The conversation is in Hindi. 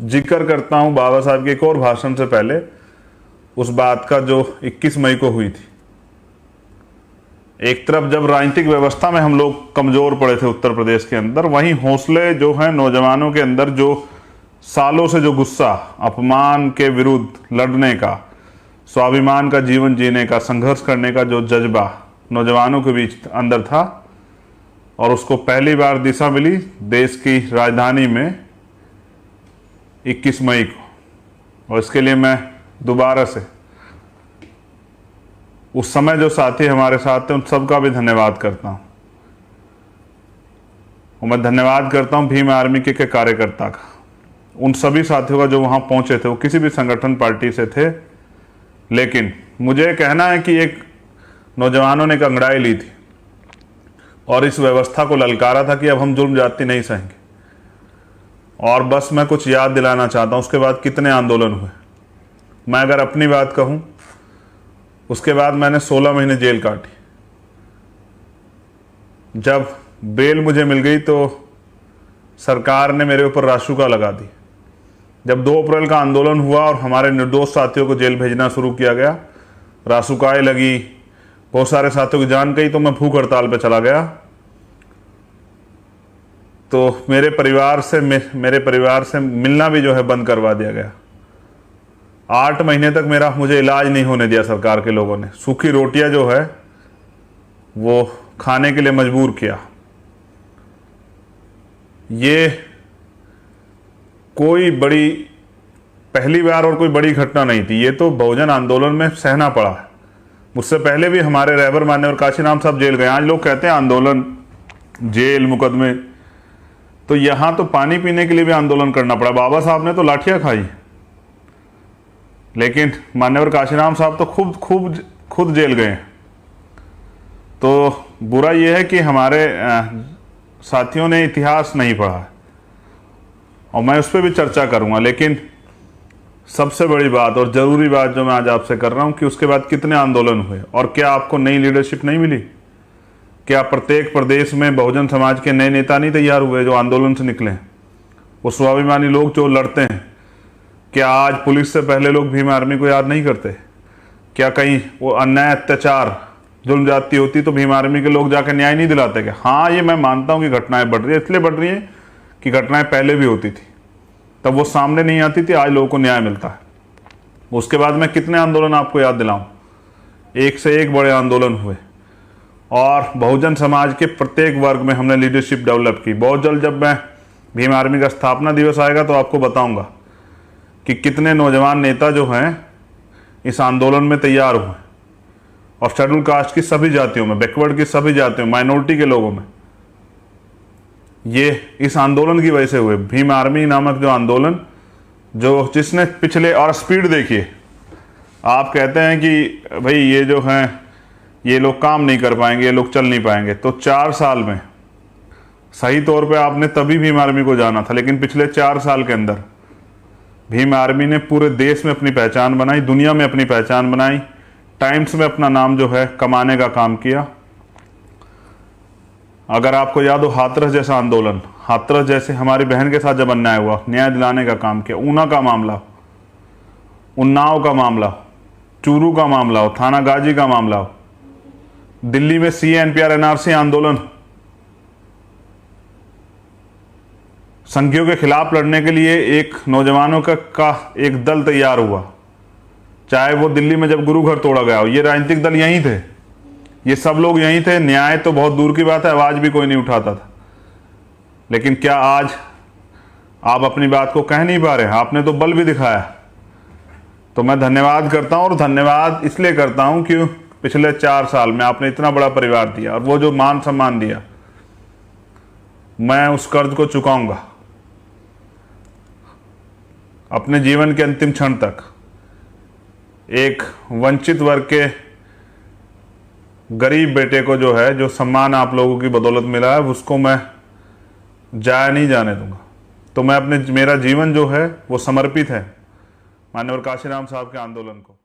जिक्र करता हूं बाबा साहब के एक और भाषण से पहले उस बात का जो 21 मई को हुई थी। एक तरफ जब राजनीतिक व्यवस्था में हम लोग कमजोर पड़े थे उत्तर प्रदेश के अंदर, वहीं हौसले जो हैं नौजवानों के अंदर, जो सालों से जो गुस्सा, अपमान के विरुद्ध लड़ने का, स्वाभिमान का जीवन जीने का, संघर्ष करने का जो जज्बा नौजवानों के बीच अंदर था, और उसको पहली बार दिशा मिली देश की राजधानी में 21 मई को। और इसके लिए मैं दोबारा से उस समय जो साथी हमारे साथ थे उन सबका भी धन्यवाद करता हूं। और मैं धन्यवाद करता हूं भीम आर्मी के कार्यकर्ता का, उन सभी साथियों का जो वहां पहुंचे थे। वो किसी भी संगठन पार्टी से थे, लेकिन मुझे कहना है कि एक नौजवानों ने एक अंगड़ाई ली थी और इस व्यवस्था को ललकारा था कि अब हम जुल्म जाति नहीं सहेंगे। और बस मैं कुछ याद दिलाना चाहता हूं, उसके बाद कितने आंदोलन हुए। मैं अगर अपनी बात कहूं, उसके बाद मैंने 16 महीने जेल काटी। जब बेल मुझे मिल गई तो सरकार ने मेरे ऊपर रासुका लगा दी। जब 2 अप्रैल का आंदोलन हुआ और हमारे निर्दोष साथियों को जेल भेजना शुरू किया गया, रासुकाएं लगी, बहुत सारे साथियों की जान गई, तो मैं भूख हड़ताल पे चला गया। तो मेरे परिवार से मिलना भी जो है बंद करवा दिया गया। 8 महीने तक मुझे इलाज नहीं होने दिया सरकार के लोगों ने। सूखी रोटियां जो है वो खाने के लिए मजबूर किया। ये कोई बड़ी पहली बार और कोई बड़ी घटना नहीं थी, ये तो बहुजन आंदोलन में सहना पड़ा है। मुझसे पहले भी हमारे रहबर मान्यवर काशीराम साहब जेल गए। आज लोग कहते हैं आंदोलन, जेल, मुकदमे, तो यहां तो पानी पीने के लिए भी आंदोलन करना पड़ा। बाबा साहब ने तो लाठियां खाई, लेकिन मान्यवर काशीराम साहब तो खुद जेल गए। तो बुरा यह है कि हमारे साथियों ने इतिहास नहीं पढ़ा है, और मैं उस पर भी चर्चा करूंगा। लेकिन सबसे बड़ी बात और ज़रूरी बात जो मैं आज आपसे कर रहा हूं कि उसके बाद कितने आंदोलन हुए और क्या आपको नई लीडरशिप नहीं मिली? क्या प्रत्येक प्रदेश में बहुजन समाज के नए नेता नहीं तैयार हुए जो आंदोलन से निकले? वो स्वाभिमानी लोग जो लड़ते हैं, क्या आज पुलिस से पहले लोग भीम आर्मी को याद नहीं करते? क्या कहीं वो अन्याय, अत्याचार, जुल्म जाती होती तो भीम आर्मी के लोग जाकर न्याय नहीं दिलाते क्या? हाँ, ये मैं मानता हूं कि घटनाएं बढ़ रही है, इसलिए बढ़ रही हैं कि घटनाएं पहले भी होती थी, तब वो सामने नहीं आती थी, आज लोगों को न्याय मिलता है। उसके बाद मैं कितने आंदोलन आपको याद दिलाऊं, एक से एक बड़े आंदोलन हुए, और बहुजन समाज के प्रत्येक वर्ग में हमने लीडरशिप डेवलप की। बहुत जल्द जब मैं भीम आर्मी का स्थापना दिवस आएगा तो आपको बताऊंगा कि कितने नौजवान नेता जो हैं इस आंदोलन में तैयार हुए, और शेड्यूल कास्ट की सभी जातियों में, बैकवर्ड की सभी जातियों, माइनॉरिटी के लोगों में। ये इस आंदोलन की वजह से हुए। भीम आर्मी नामक जो आंदोलन, जो जिसने पिछले, और स्पीड देखिए, आप कहते हैं कि भाई ये जो हैं ये लोग काम नहीं कर पाएंगे, ये लोग चल नहीं पाएंगे, तो 4 साल में सही तौर पे आपने तभी भीम आर्मी को जाना था, लेकिन पिछले 4 साल के अंदर भीम आर्मी ने पूरे देश में अपनी पहचान बनाई, दुनिया में अपनी पहचान बनाई, टाइम्स में अपना नाम जो है कमाने का काम किया। अगर आपको याद हो, हाथरस जैसा आंदोलन, हाथरस जैसे हमारी बहन के साथ जब अन्याय हुआ, न्याय दिलाने का काम किया। ऊना का मामला, उन्नाव का मामला, चूरू का मामला हो, थाना गाजी का मामला हो, दिल्ली में CA-NPR NRC आंदोलन, संघियों के खिलाफ लड़ने के लिए एक नौजवानों का एक दल तैयार हुआ, चाहे वो दिल्ली में जब गुरु घर तोड़ा गया हो, ये राजनीतिक दल यहीं थे, ये सब लोग यहीं थे। न्याय तो बहुत दूर की बात है, आवाज भी कोई नहीं उठाता था। लेकिन क्या आज आप अपनी बात को कह नहीं पा रहे? आपने तो बल भी दिखाया। तो मैं धन्यवाद करता हूं, और धन्यवाद इसलिए करता हूं कि पिछले 4 साल में आपने इतना बड़ा परिवार दिया, और वो जो मान सम्मान दिया, मैं उस कर्ज को चुकाऊंगा अपने जीवन के अंतिम क्षण तक। एक वंचित वर्ग के गरीब बेटे को जो है, जो सम्मान आप लोगों की बदौलत मिला है, उसको मैं जाया नहीं जाने दूंगा। तो मैं मेरा जीवन जो है वो समर्पित है माननीय काशीराम साहब के आंदोलन को।